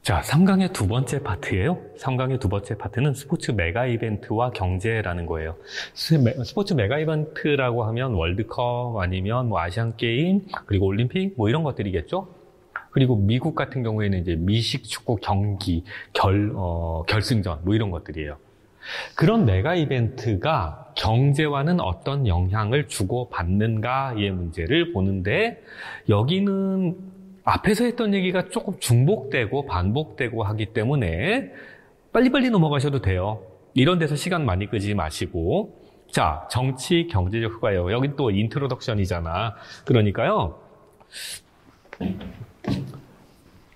자, 3강의 두 번째 파트예요. 3강의 두 번째 파트는 스포츠 메가 이벤트와 경제라는 거예요. 스포츠 메가 이벤트라고 하면 월드컵 아니면 뭐 아시안 게임, 그리고 올림픽 뭐 이런 것들이겠죠. 그리고 미국 같은 경우에는 이제 미식 축구 경기, 결승전 뭐 이런 것들이에요. 그런 메가 이벤트가 경제와는 어떤 영향을 주고받는가의 문제를 보는데, 여기는 앞에서 했던 얘기가 조금 중복되고 반복되고 하기 때문에 빨리빨리 넘어가셔도 돼요. 이런 데서 시간 많이 끄지 마시고. 자, 정치 경제적 효과예요. 여기 또 인트로덕션이잖아. 그러니까요,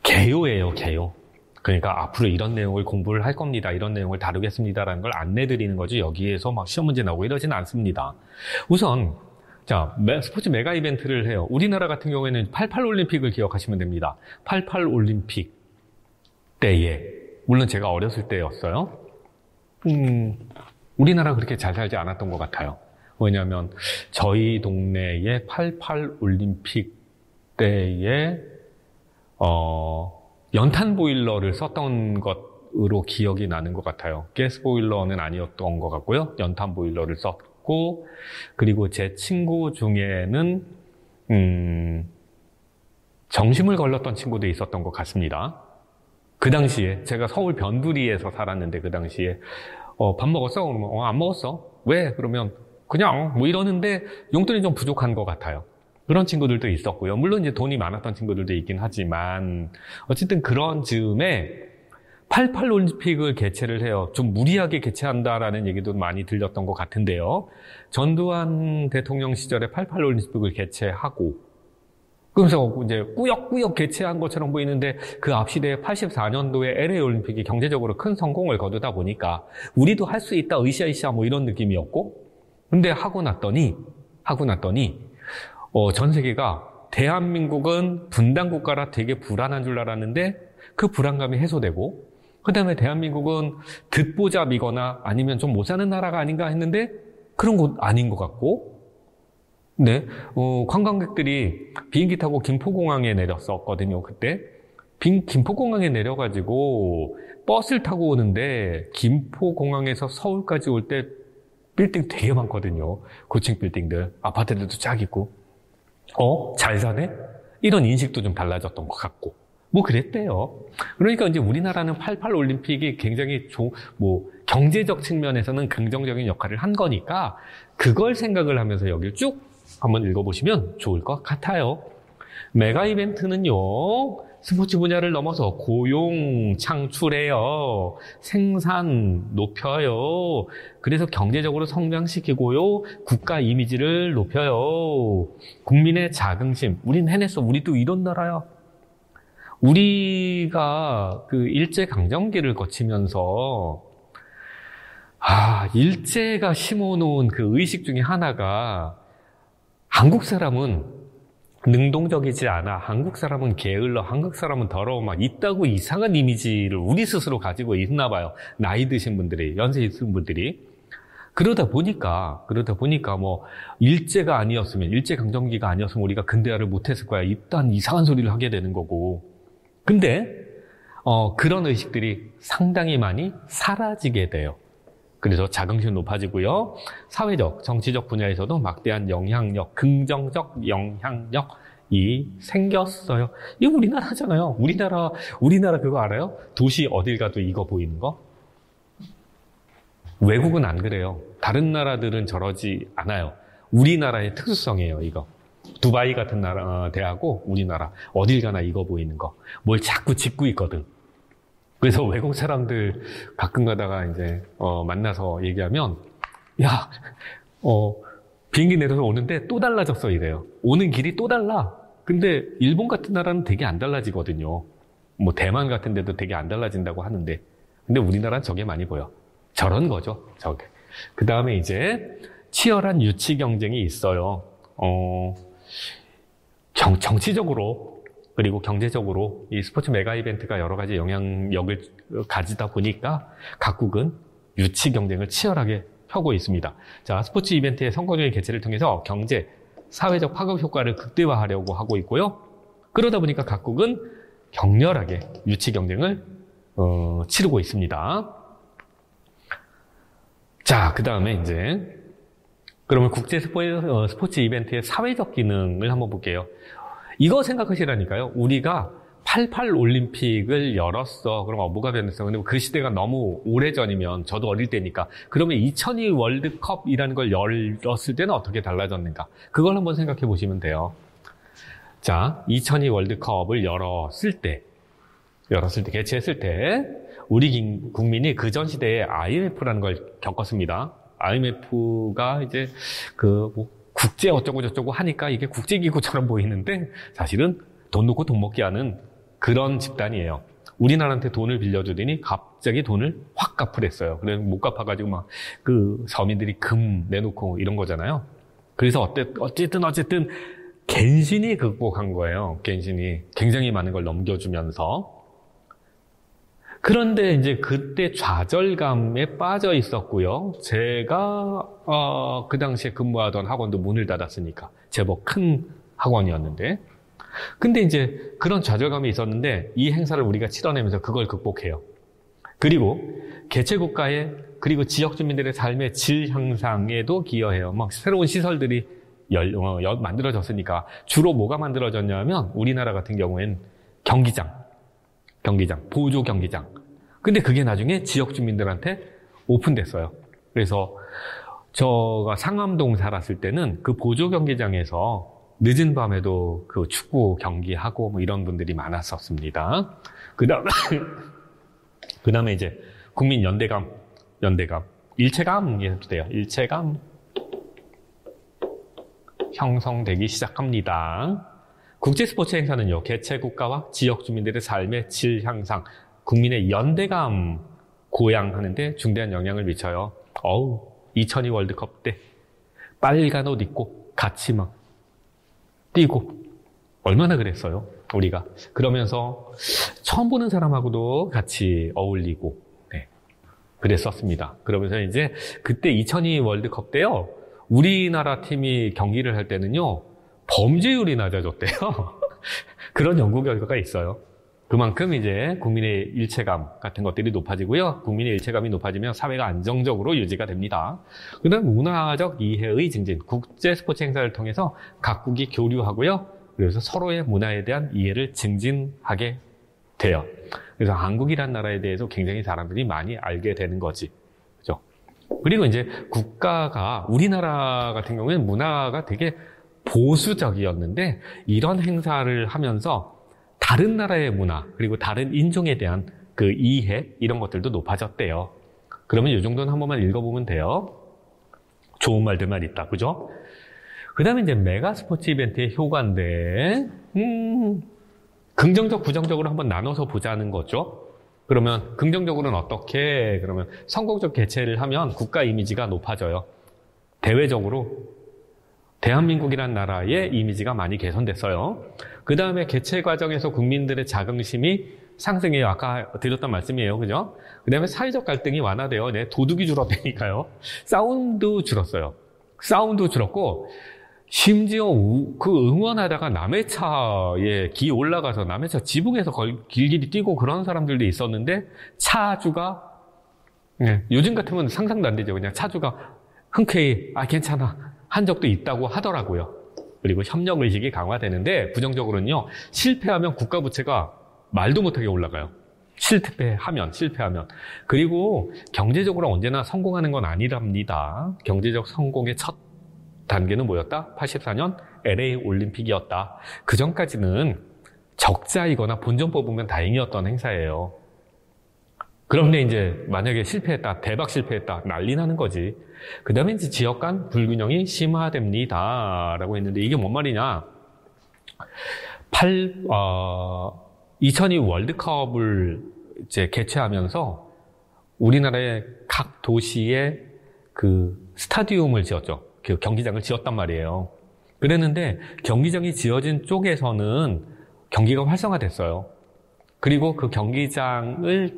개요예요, 개요. 그러니까 앞으로 이런 내용을 공부를 할 겁니다, 이런 내용을 다루겠습니다라는 걸 안내드리는 거지, 여기에서 막 시험 문제 나오고 이러지는 않습니다. 우선 자, 스포츠 메가 이벤트를 해요. 우리나라 같은 경우에는 88 올림픽을 기억하시면 됩니다. 88 올림픽 때에, 물론 제가 어렸을 때였어요. 우리나라 그렇게 잘 살지 않았던 것 같아요. 왜냐하면 저희 동네에 88 올림픽 때에 연탄 보일러를 썼던 것으로 기억이 나는 것 같아요. 가스 보일러는 아니었던 것 같고요. 연탄 보일러를 썼고, 그리고 제 친구 중에는 정심을 걸렀던 친구도 있었던 것 같습니다. 그 당시에 제가 서울 변두리에서 살았는데, 그 당시에 밥 먹었어? 그러면 안 먹었어. 왜? 그러면 그냥 뭐 이러는데 용돈이 좀 부족한 것 같아요. 그런 친구들도 있었고요. 물론 이제 돈이 많았던 친구들도 있긴 하지만, 어쨌든 그런 즈음에 88 올림픽을 개최를 해요. 좀 무리하게 개최한다라는 얘기도 많이 들렸던 것 같은데요. 전두환 대통령 시절에 88 올림픽을 개최하고, 그러면서 이제 꾸역꾸역 개최한 것처럼 보이는데, 그 앞 시대에 84년도에 LA 올림픽이 경제적으로 큰 성공을 거두다 보니까 우리도 할 수 있다, 으쌰으쌰 뭐 이런 느낌이었고, 근데 하고 났더니 전 세계가 대한민국은 분단 국가라 되게 불안한 줄 알았는데, 그 불안감이 해소되고, 그 다음에 대한민국은 듣보잡이거나 아니면 좀 못 사는 나라가 아닌가 했는데 그런 것 아닌 것 같고, 네, 관광객들이 비행기 타고 김포공항에 내렸었거든요, 그때. 김포공항에 내려가지고 버스를 타고 오는데 김포공항에서 서울까지 올 때 빌딩 되게 많거든요. 고층 빌딩들, 아파트들도 쫙 있고, 잘 사네? 이런 인식도 좀 달라졌던 것 같고. 뭐 그랬대요. 그러니까 이제 우리나라는 88 올림픽이 굉장히 경제적 측면에서는 긍정적인 역할을 한 거니까, 그걸 생각을 하면서 여기를 쭉 한번 읽어보시면 좋을 것 같아요. 메가 이벤트는요, 스포츠 분야를 넘어서 고용 창출해요. 생산 높여요. 그래서 경제적으로 성장시키고요. 국가 이미지를 높여요. 국민의 자긍심. 우린 해냈어. 우리도 이런 나라야. 우리가 그 일제강점기를 거치면서, 일제가 심어놓은 그 의식 중에 하나가, 한국 사람은 능동적이지 않아, 한국 사람은 게을러, 한국 사람은 더러워, 막 있다고 이상한 이미지를 우리 스스로 가지고 있나 봐요. 나이 드신 분들이, 연세 있으신 분들이. 그러다 보니까 뭐 일제가 아니었으면, 일제강점기가 아니었으면 우리가 근대화를 못했을 거야, 일단 이상한 소리를 하게 되는 거고. 근데 그런 의식들이 상당히 많이 사라지게 돼요. 그래서 자긍심 높아지고요. 사회적, 정치적 분야에서도 막대한 영향력, 긍정적 영향력이 생겼어요. 이거 우리나라잖아요. 우리나라 그거 알아요? 도시 어딜 가도 이거 보이는 거? 외국은 안 그래요. 다른 나라들은 저러지 않아요. 우리나라의 특수성이에요, 이거. 두바이 같은 나라, 대하고 우리나라 어딜 가나 이거 보이는 거. 뭘 자꾸 짓고 있거든. 그래서 외국 사람들 가끔 가다가 이제 만나서 얘기하면, 야, 비행기 내려서 오는데 또 달라졌어 이래요. 오는 길이 또 달라. 근데 일본 같은 나라는 되게 안 달라지거든요. 뭐 대만 같은 데도 되게 안 달라진다고 하는데, 근데 우리나라는 저게 많이 보여. 저런 거죠, 저게. 그 다음에 이제 치열한 유치 경쟁이 있어요. 정치적으로 그리고 경제적으로 이 스포츠 메가 이벤트가 여러 가지 영향력을 가지다 보니까 각국은 유치 경쟁을 치열하게 펴고 있습니다. 자, 스포츠 이벤트의 성공적인 개최를 통해서 경제, 사회적 파급 효과를 극대화하려고 하고 있고요. 그러다 보니까 각국은 격렬하게 유치 경쟁을 치르고 있습니다. 자, 그 다음에 이제 그러면 국제 스포츠 이벤트의 사회적 기능을 한번 볼게요. 이거 생각하시라니까요. 우리가 88 올림픽을 열었어. 그럼 뭐가 변했어? 근데 그 시대가 너무 오래전이면 저도 어릴 때니까 그러면 2002 월드컵이라는 걸 열었을 때는 어떻게 달라졌는가? 그걸 한번 생각해 보시면 돼요. 자, 2002 월드컵을 열었을 때 개최했을 때 우리 국민이 그전 시대에 IMF라는 걸 겪었습니다. IMF가 이제 국제 어쩌고 저쩌고 하니까 이게 국제기구처럼 보이는데 사실은 돈 놓고 돈 먹기 하는 그런 집단이에요. 우리나라한테 돈을 빌려주더니 갑자기 돈을 확 갚으랬어요. 그래서 못 갚아가지고 막 서민들이 금 내놓고 이런 거잖아요. 그래서 어쨌든 갠신이 극복한 거예요. 갠신이 굉장히 많은 걸 넘겨주면서. 그런데 이제 그때 좌절감에 빠져 있었고요. 제가 그 당시에 근무하던 학원도 문을 닫았으니까 제법 큰 학원이었는데, 근데 이제 그런 좌절감이 있었는데 이 행사를 우리가 치러내면서 그걸 극복해요. 그리고 개최국가의 그리고 지역 주민들의 삶의 질 향상에도 기여해요. 막 새로운 시설들이 만들어졌으니까 주로 뭐가 만들어졌냐면 우리나라 같은 경우엔 경기장, 보조 경기장. 근데 그게 나중에 지역 주민들한테 오픈됐어요. 그래서 제가 상암동 살았을 때는 그 보조 경기장에서 늦은 밤에도 그 축구 경기하고 뭐 이런 분들이 많았었습니다. 그 다음에 이제 국민 연대감, 일체감 해도 돼요. 일체감 형성되기 시작합니다. 국제 스포츠 행사는요, 개최 국가와 지역 주민들의 삶의 질 향상, 국민의 연대감 고양하는데 중대한 영향을 미쳐요. 2002 월드컵 때 빨간 옷 입고 같이 막 뛰고 얼마나 그랬어요, 우리가. 그러면서 처음 보는 사람하고도 같이 어울리고, 네, 그랬었습니다. 그러면서 이제 그때 2002 월드컵 때요, 우리나라 팀이 경기를 할 때는요, 범죄율이 낮아졌대요. 그런 연구 결과가 있어요. 그만큼 이제 국민의 일체감 같은 것들이 높아지고요. 국민의 일체감이 높아지면 사회가 안정적으로 유지가 됩니다. 그다음 문화적 이해의 증진, 국제 스포츠 행사를 통해서 각국이 교류하고요. 그래서 서로의 문화에 대한 이해를 증진하게 돼요. 그래서 한국이란 나라에 대해서 굉장히 사람들이 많이 알게 되는 거지. 그죠? 그리고 이제 우리나라 같은 경우에는 문화가 되게 보수적이었는데 이런 행사를 하면서 다른 나라의 문화, 그리고 다른 인종에 대한 그 이해, 이런 것들도 높아졌대요. 그러면 이 정도는 한 번만 읽어보면 돼요. 좋은 말들만 있다, 그죠? 그 다음에 이제 메가 스포츠 이벤트의 효과인데, 긍정적, 부정적으로 한번 나눠서 보자는 거죠. 그러면 긍정적으로는 어떻게? 그러면 성공적 개최를 하면 국가 이미지가 높아져요. 대외적으로 대한민국이란 나라의 이미지가 많이 개선됐어요. 그 다음에 개최 과정에서 국민들의 자긍심이 상승해요. 아까 드렸던 말씀이에요. 그죠? 그 다음에 사회적 갈등이 완화돼요. 네, 도둑이 줄었다니까요. 싸움도 줄었어요. 싸움도 줄었고, 심지어 응원하다가 남의 차에 기 올라가서 남의 차 지붕에서 길길이 뛰고 그런 사람들도 있었는데, 차주가, 네, 요즘 같으면 상상도 안 되죠. 그냥 차주가 흔쾌히, 괜찮아, 한 적도 있다고 하더라고요. 그리고 협력의식이 강화되는데, 부정적으로는요, 실패하면 국가 부채가 말도 못하게 올라가요. 실패하면. 그리고 경제적으로 언제나 성공하는 건 아니랍니다. 경제적 성공의 첫 단계는 뭐였다? 84년 LA 올림픽이었다. 그 전까지는 적자이거나 본전 뽑으면 다행이었던 행사예요. 그런데 이제 만약에 실패했다, 대박 실패했다, 난리 나는 거지. 그 다음에 이제 지역 간 불균형이 심화됩니다. 라고 했는데 이게 뭔 말이냐. 2002 월드컵을 이제 개최하면서 우리나라의 각 도시에 그 스타디움을 지었죠. 그 경기장을 지었단 말이에요. 그랬는데 경기장이 지어진 쪽에서는 경기가 활성화됐어요. 그리고 그 경기장을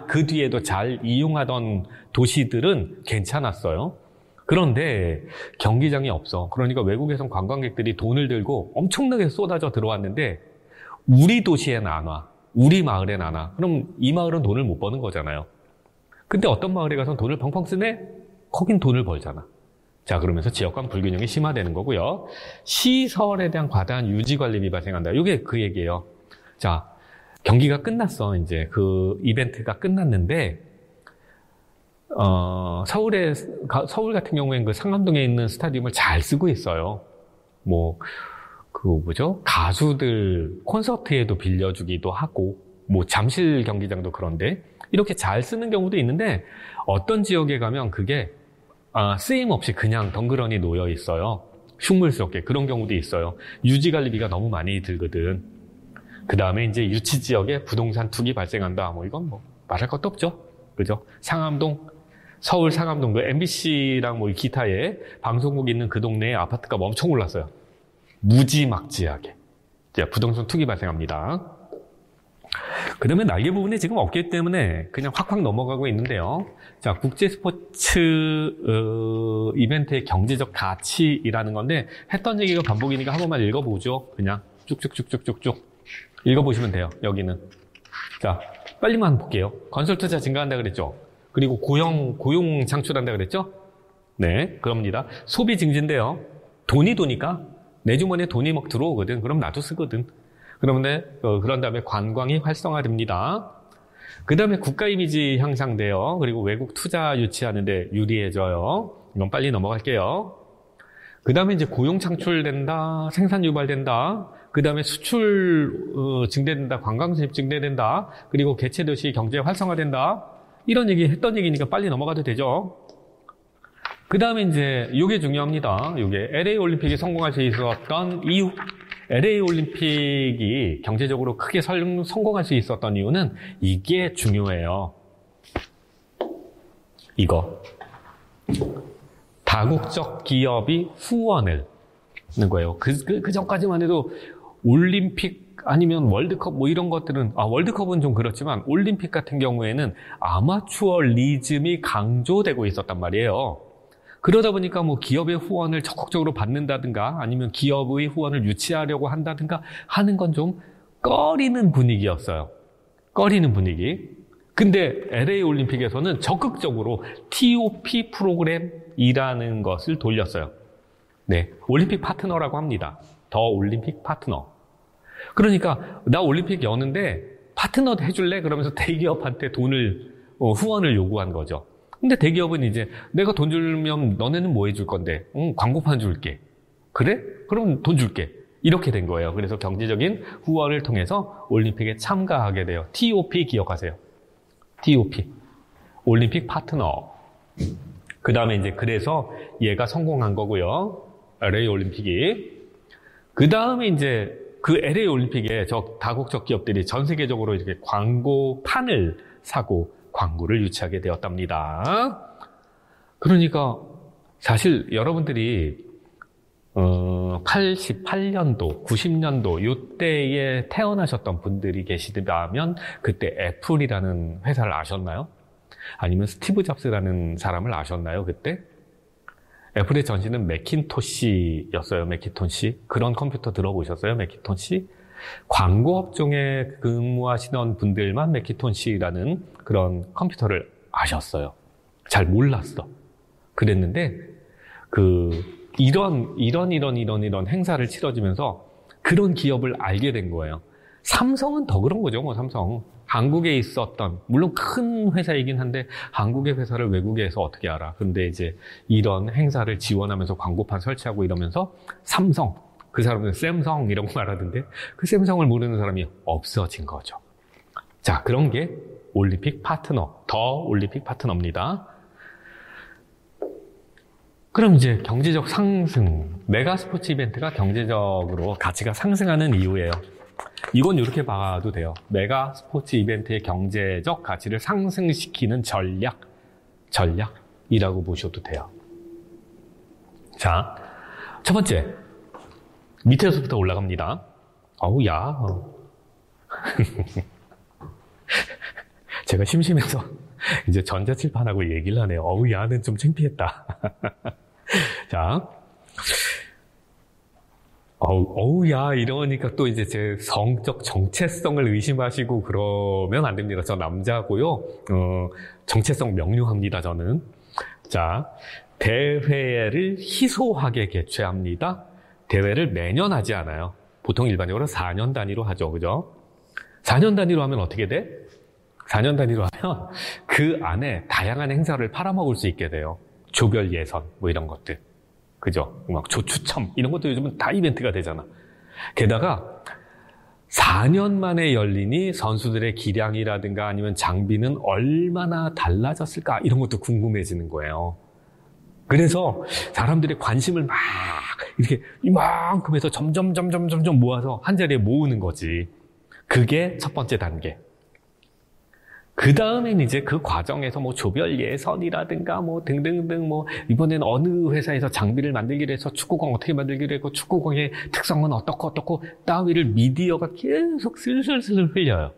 그 뒤에도 잘 이용하던 도시들은 괜찮았어요. 그런데 경기장이 없어. 그러니까 외국에선 관광객들이 돈을 들고 엄청나게 쏟아져 들어왔는데 우리 도시엔 안 와. 우리 마을엔 안 와. 그럼 이 마을은 돈을 못 버는 거잖아요. 근데 어떤 마을에 가서 돈을 펑펑 쓰네? 거긴 돈을 벌잖아. 자, 그러면서 지역 간 불균형이 심화되는 거고요. 시설에 대한 과다한 유지 관리비 발생한다. 이게 그 얘기예요. 자, 경기가 끝났어. 이제 그 이벤트가 끝났는데, 서울 같은 경우에는 그 상암동에 있는 스타디움을 잘 쓰고 있어요. 가수들 콘서트에도 빌려주기도 하고, 잠실 경기장도 그런데, 이렇게 잘 쓰는 경우도 있는데, 어떤 지역에 가면 그게, 쓰임 없이 그냥 덩그러니 놓여 있어요. 흉물스럽게. 그런 경우도 있어요. 유지관리비가 너무 많이 들거든. 그 다음에 이제 유치 지역에 부동산 투기 발생한다. 이건 말할 것도 없죠. 그죠? 상암동, 서울 상암동도 MBC랑 기타에 방송국 있는 그 동네에 아파트가 엄청 올랐어요. 무지막지하게. 부동산 투기 발생합니다. 그 다음에 날개 부분이 지금 없기 때문에 그냥 확확 넘어가고 있는데요. 자, 국제 스포츠 이벤트의 경제적 가치이라는 건데 했던 얘기가 반복이니까 한 번만 읽어보죠. 그냥 쭉쭉쭉쭉쭉쭉 읽어보시면 돼요. 여기는. 자, 빨리만 볼게요. 건설 투자 증가한다 그랬죠. 그리고 고용 창출한다 그랬죠. 네, 그럽니다. 소비 증진인데요. 돈이 도니까 내 주머니에 돈이 막 들어오거든. 그럼 나도 쓰거든. 그런 다음에 관광이 활성화됩니다. 그 다음에 국가 이미지 향상돼요. 그리고 외국 투자 유치하는데 유리해져요. 이건 빨리 넘어갈게요. 그 다음에 이제 고용 창출된다, 생산 유발된다. 그 다음에 수출 증대된다, 관광 수입 증대된다. 그리고 개체 도시 경제 활성화된다. 이런 얘기 했던 얘기니까 빨리 넘어가도 되죠. 그 다음에 이제 이게 중요합니다. 이게 LA 올림픽이 성공할 수 있었던 이유. LA 올림픽이 경제적으로 크게 성공할 수 있었던 이유는 이게 중요해요. 이거. 다국적 기업이 후원을 하는 거예요. 그 전까지만 해도 올림픽 아니면 월드컵 이런 것들은, 월드컵은 좀 그렇지만 올림픽 같은 경우에는 아마추어리즘이 강조되고 있었단 말이에요. 그러다 보니까 기업의 후원을 적극적으로 받는다든가 아니면 기업의 후원을 유치하려고 한다든가 하는 건 좀 꺼리는 분위기였어요. 꺼리는 분위기. 근데 LA 올림픽에서는 적극적으로 TOP 프로그램이라는 것을 돌렸어요. 네, 올림픽 파트너라고 합니다. 더 올림픽 파트너. 그러니까 나 올림픽 여는데 파트너 해줄래? 그러면서 대기업한테 후원을 요구한 거죠. 근데 대기업은 이제 내가 돈 주면 너네는 뭐 해줄 건데? 광고판 줄게. 그래? 그럼 돈 줄게. 이렇게 된 거예요. 그래서 경제적인 후원을 통해서 올림픽에 참가하게 돼요. TOP 기억하세요. TOP. 올림픽 파트너. 그 다음에 이제 그래서 얘가 성공한 거고요. LA 올림픽이. 그 다음에 이제 그 LA 올림픽에 다국적 기업들이 전 세계적으로 이렇게 광고판을 사고 광고를 유치하게 되었답니다. 그러니까 사실 여러분들이 88년도, 90년도 이때에 태어나셨던 분들이 계시다면 그때 애플이라는 회사를 아셨나요? 아니면 스티브 잡스라는 사람을 아셨나요? 그때? 애플의 전신은 매킨토시였어요. 매킨토시. 그런 컴퓨터 들어보셨어요? 매킨토시? 광고 업종에 근무하시던 분들만 매킨토시라는 그런 컴퓨터를 아셨어요. 잘 몰랐어. 그랬는데 이런 행사를 치러지면서 그런 기업을 알게 된 거예요. 삼성은 더 그런 거죠. 삼성. 한국에 있었던, 물론 큰 회사이긴 한데 한국의 회사를 외국에서 어떻게 알아. 근데 이제 이런 행사를 지원하면서 광고판 설치하고 이러면서 삼성, 그 사람은 샘성 이라고 말하던데 그 샘성을 모르는 사람이 없어진 거죠. 자, 그런 게 올림픽 파트너, 더 올림픽 파트너입니다. 그럼 이제 경제적 상승, 메가 스포츠 이벤트가 경제적으로 가치가 상승하는 이유예요. 이건 이렇게 봐도 돼요. 메가 스포츠 이벤트의 경제적 가치를 상승시키는 전략이라고 보셔도 돼요. 자, 첫 번째. 밑에서부터 올라갑니다. 야. 제가 심심해서 이제 전자칠판하고 얘기를 하네요. 야는 좀 창피했다. 자, 야, 이러니까 또 이제 제 성적 정체성을 의심하시고 그러면 안 됩니다. 저 남자고요. 정체성 명료합니다, 저는. 자, 대회를 희소하게 개최합니다. 대회를 매년 하지 않아요. 보통 일반적으로 4년 단위로 하죠. 그죠? 4년 단위로 하면 어떻게 돼? 4년 단위로 하면 그 안에 다양한 행사를 팔아먹을 수 있게 돼요. 조별 예선, 뭐 이런 것들. 그죠? 막 조추첨, 이런 것도 요즘은 다 이벤트가 되잖아. 게다가 4년 만에 열리니 선수들의 기량이라든가 아니면 장비는 얼마나 달라졌을까? 이런 것도 궁금해지는 거예요. 그래서 사람들의 관심을 막 이렇게 이만큼 해서 점점 모아서 한 자리에 모으는 거지. 그게 첫 번째 단계. 그 다음엔 이제 그 과정에서 뭐 조별 예선이라든가 뭐 등등등 뭐 이번엔 어느 회사에서 장비를 만들기로 해서 축구공 어떻게 만들기로 했고 축구공의 특성은 어떻고 따위를 미디어가 계속 슬슬 흘려요.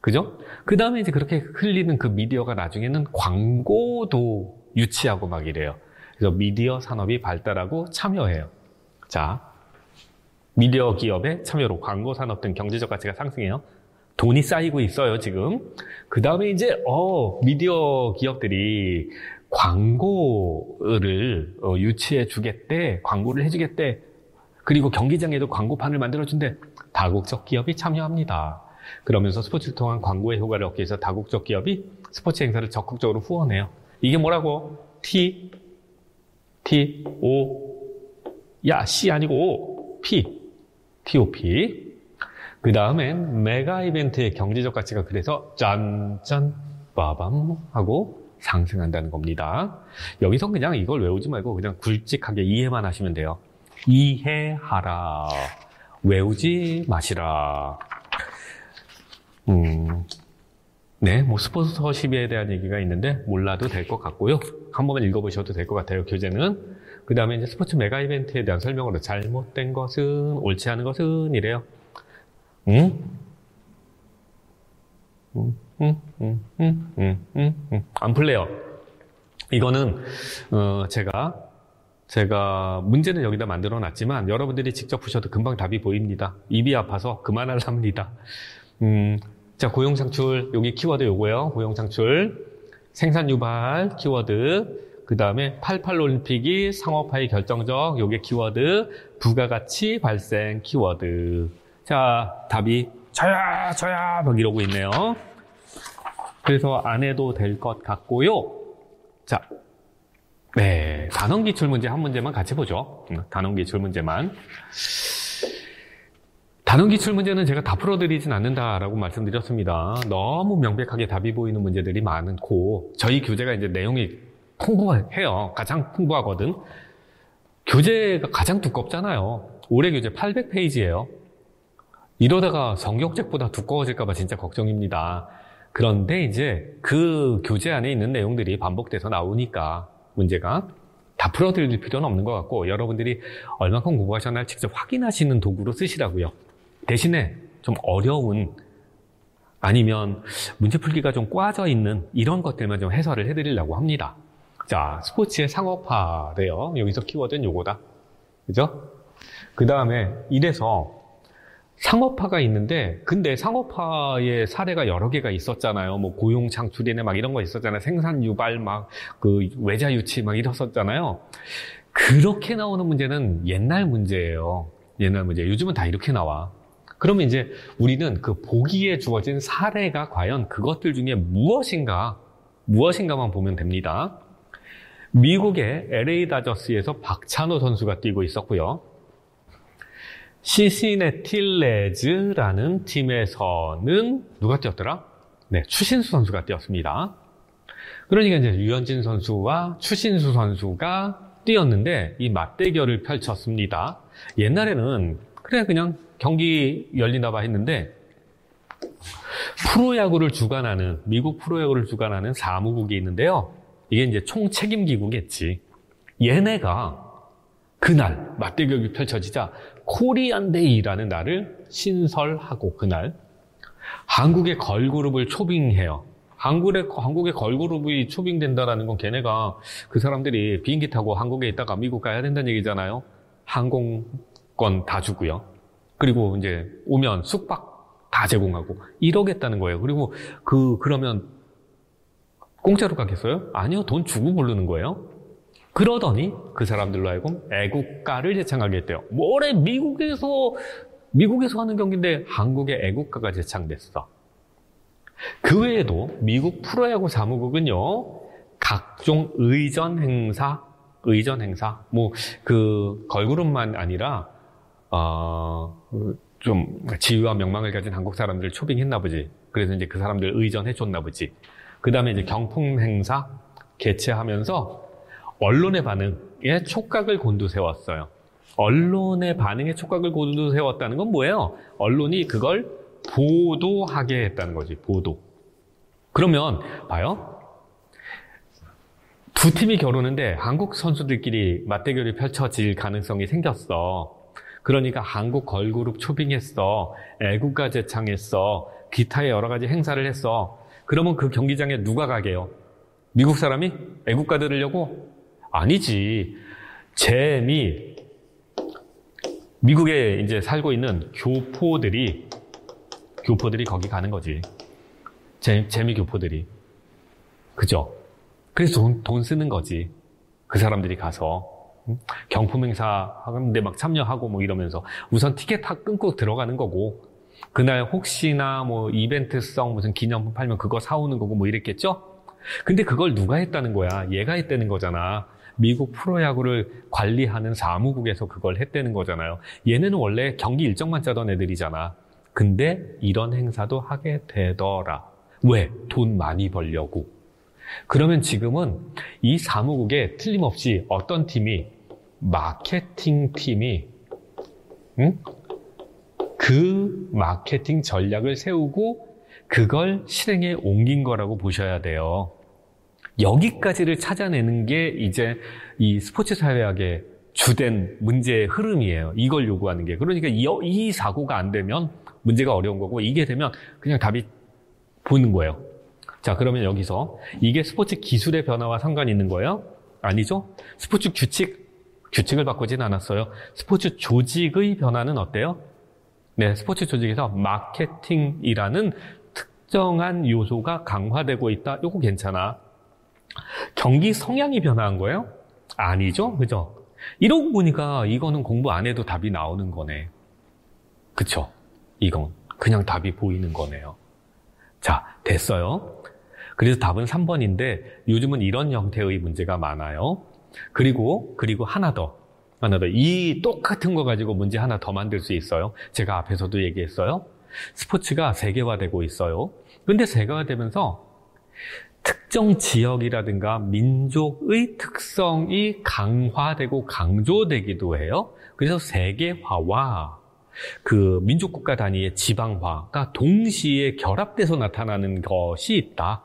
그죠? 그 다음에 이제 그렇게 흘리는 그 미디어가 나중에는 광고도 유치하고 막 이래요. 그래서 미디어 산업이 발달하고 참여해요. 자, 미디어 기업의 참여로 광고 산업 등 경제적 가치가 상승해요. 돈이 쌓이고 있어요, 지금. 그 다음에 이제, 미디어 기업들이 광고를 유치해 주겠대, 광고를 해주겠대, 그리고 경기장에도 광고판을 만들어준대. 다국적 기업이 참여합니다. 그러면서 스포츠를 통한 광고의 효과를 얻기 위해서 다국적 기업이 스포츠 행사를 적극적으로 후원해요. 이게 뭐라고? C 아니고 O, TOP. 그 다음엔 메가 이벤트의 경제적 가치가 그래서 짠짠 빠밤 하고 상승한다는 겁니다. 여기서 그냥 이걸 외우지 말고 그냥 굵직하게 이해만 하시면 돼요. 이해하라. 외우지 마시라. 네, 뭐 스폰서십에 대한 얘기가 있는데 몰라도 될 것 같고요. 한 번만 읽어보셔도 될 것 같아요, 교재는. 그 다음에 이제 스포츠 메가 이벤트에 대한 설명으로 잘못된 것은, 옳지 않은 것은 이래요. 안 풀래요. 이거는 제가 문제는 여기다 만들어 놨지만 여러분들이 직접 푸셔도 금방 답이 보입니다. 입이 아파서 그만할랍니다. 자, 고용창출, 여기 키워드 요거요. 고용창출, 생산유발 키워드, 그 다음에 88 올림픽이 상업화의 결정적, 요게 키워드, 부가가치 발생 키워드. 자, 답이 저야 막 이러고 있네요. 그래서 안 해도 될 것 같고요. 자, 네, 단원 기출 문제 한 문제만 같이 보죠. 단원 기출 문제만. 단원 기출 문제는 제가 다 풀어드리진 않는다라고 말씀드렸습니다. 너무 명백하게 답이 보이는 문제들이 많고 저희 교재가 이제 내용이 풍부해요. 가장 풍부하거든. 교재가 가장 두껍잖아요. 올해 교재 800페이지예요. 이러다가 성경책보다 두꺼워질까봐 진짜 걱정입니다. 그런데 이제 그 교재 안에 있는 내용들이 반복돼서 나오니까 문제가 다 풀어드릴 필요는 없는 것 같고 여러분들이 얼마큼 공부하셨나 직접 확인하시는 도구로 쓰시라고요. 대신에 좀 어려운 아니면 문제 풀기가 좀 꽈져 있는 이런 것들만 좀 해설을 해드리려고 합니다. 자, 스포츠의 상업화래요. 여기서 키워드는 요거다. 그죠? 그 다음에 이래서 상업화가 있는데 근데 상업화의 사례가 여러 개가 있었잖아요. 뭐 고용 창출이네 막 이런 거 있었잖아요. 생산 유발 막 그 외자 유치 막 이랬었잖아요. 그렇게 나오는 문제는 옛날 문제예요. 옛날 문제. 요즘은 다 이렇게 나와. 그러면 이제 우리는 그 보기에 주어진 사례가 과연 그것들 중에 무엇인가만 보면 됩니다. 미국의 LA 다저스에서 박찬호 선수가 뛰고 있었고요. 시시네티 레즈라는 팀에서는 누가 뛰었더라? 네, 추신수 선수가 뛰었습니다. 그러니까 이제 유현진 선수와 추신수 선수가 뛰었는데 이 맞대결을 펼쳤습니다. 옛날에는 그냥 경기 열리나 봐 했는데 프로야구를 주관하는 미국 프로야구를 주관하는 사무국이 있는데요. 이게 이제 총책임기구겠지. 얘네가 그날 맞대결이 펼쳐지자 코리안데이라는 날을 신설하고 그날 한국의 걸그룹을 초빙해요. 한국의 걸그룹이 초빙된다라는 건 걔네가 그 사람들이 비행기 타고 한국에 있다가 미국 가야 된다는 얘기잖아요. 항공 건 다 주고요. 그리고 이제 오면 숙박 다 제공하고 이러겠다는 거예요. 그리고 그러면 공짜로 가겠어요? 아니요. 돈 주고 부르는 거예요. 그러더니 그 사람들로 하여금 애국가를 제창하게 했대요. 뭐래, 미국에서 하는 경기인데 한국의 애국가가 제창됐어. 그 외에도 미국 프로야구 사무국은요, 각종 의전 행사, 뭐, 걸그룹만 아니라, 좀 지위와 명망을 가진 한국 사람들을 초빙했나 보지. 그래서 이제 그 사람들 의전해줬나 보지. 그 다음에 이제 경품 행사 개최하면서 언론의 반응에 촉각을 곤두세웠어요. 언론의 반응에 촉각을 곤두세웠다는 건 뭐예요? 언론이 그걸 보도하게 했다는 거지, 보도. 그러면, 봐요. 두 팀이 겨루는데 한국 선수들끼리 맞대결이 펼쳐질 가능성이 생겼어. 그러니까 한국 걸그룹 초빙했어. 애국가 제창했어. 기타의 여러 가지 행사를 했어. 그러면 그 경기장에 누가 가게요? 미국 사람이 애국가 들으려고? 아니지. 미국에 이제 살고 있는 교포들이 거기 가는 거지. 재미 교포들이. 그죠? 그래서 돈 쓰는 거지. 그 사람들이 가서. 경품 행사 하는데 막 참여하고 뭐 이러면서 우선 티켓 다 끊고 들어가는 거고, 그날 혹시나 뭐 이벤트성 무슨 기념품 팔면 그거 사오는 거고 뭐 이랬겠죠? 근데 그걸 누가 했다는 거야? 얘가 했다는 거잖아. 미국 프로야구를 관리하는 사무국에서 그걸 했다는 거잖아요. 얘네는 원래 경기 일정만 짜던 애들이잖아. 근데 이런 행사도 하게 되더라. 왜? 돈 많이 벌려고. 그러면 지금은 이 사무국에 틀림없이 어떤 팀이, 마케팅 팀이, 그 마케팅 전략을 세우고 그걸 실행에 옮긴 거라고 보셔야 돼요. 여기까지를 찾아내는 게 이제 이 스포츠 사회학의 주된 문제의 흐름이에요. 이걸 요구하는 게. 그러니까 이 사고가 안 되면 문제가 어려운 거고, 이게 되면 그냥 답이 보이는 거예요. 자, 그러면 여기서 이게 스포츠 기술의 변화와 상관이 있는 거예요? 아니죠? 스포츠 규칙을 바꾸진 않았어요. 스포츠 조직의 변화는 어때요? 네, 스포츠 조직에서 마케팅이라는 특정한 요소가 강화되고 있다. 요거 괜찮아. 경기 성향이 변화한 거예요? 아니죠? 그죠? 이러고 보니까 이거는 공부 안 해도 답이 나오는 거네. 그쵸? 이건 그냥 답이 보이는 거네요. 자, 됐어요. 그래서 답은 3번인데 요즘은 이런 형태의 문제가 많아요. 그리고 하나 더. 이 똑같은 거 가지고 문제 하나 더 만들 수 있어요. 제가 앞에서도 얘기했어요. 스포츠가 세계화되고 있어요. 근데 세계화되면서 특정 지역이라든가 민족의 특성이 강화되고 강조되기도 해요. 그래서 세계화와 그 민족국가 단위의 지방화가 동시에 결합돼서 나타나는 것이 있다.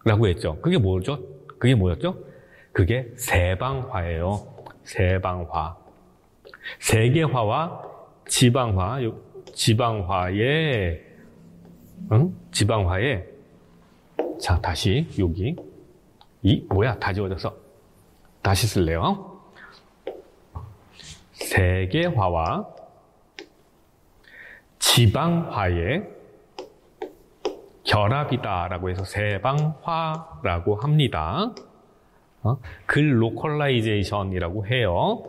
라고 했죠. 그게 뭐였죠? 그게 세방화예요. 세방화. 세계화와 지방화의 자, 다시 여기 다 지워졌어. 다시 쓸래요. 세계화와 지방화의 결합이다라고 해서 세방화라고 합니다. 글로컬라이제이션이라고 해요.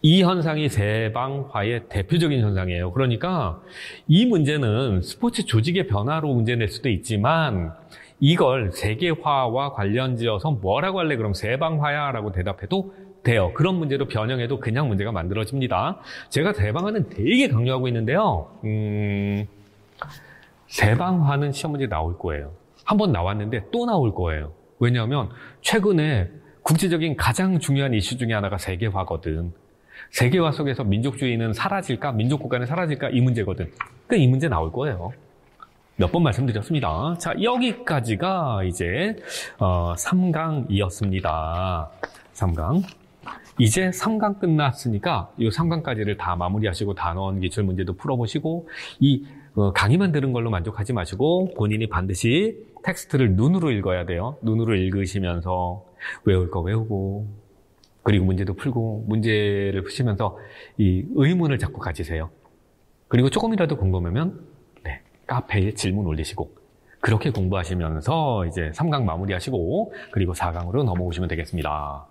이 현상이 세방화의 대표적인 현상이에요. 그러니까 이 문제는 스포츠 조직의 변화로 문제낼 수도 있지만 이걸 세계화와 관련지어서 뭐라고 할래? 그럼 세방화야라고 대답해도 돼요. 그런 문제로 변형해도 그냥 문제가 만들어집니다. 제가 세방화는 되게 강조하고 있는데요. 세방화는 시험 문제 나올 거예요. 한번 나왔는데 또 나올 거예요. 왜냐하면 최근에 국제적인 가장 중요한 이슈 중에 하나가 세계화거든. 세계화 속에서 민족주의는 사라질까? 민족국가는 사라질까? 이 문제거든. 그러니까 이 문제 나올 거예요. 몇 번 말씀드렸습니다. 자, 여기까지가 이제 3강이었습니다. 3강. 이제 3강 끝났으니까 이 3강까지를 다 마무리하시고 단원 기출 문제도 풀어보시고 이 강의만 들은 걸로 만족하지 마시고 본인이 반드시 텍스트를 눈으로 읽어야 돼요. 눈으로 읽으시면서 외울 거 외우고 그리고 문제도 풀고 문제를 푸시면서 이 의문을 자꾸 가지세요. 그리고 조금이라도 궁금하면 네, 카페에 질문 올리시고 그렇게 공부하시면서 이제 3강 마무리하시고 그리고 4강으로 넘어오시면 되겠습니다.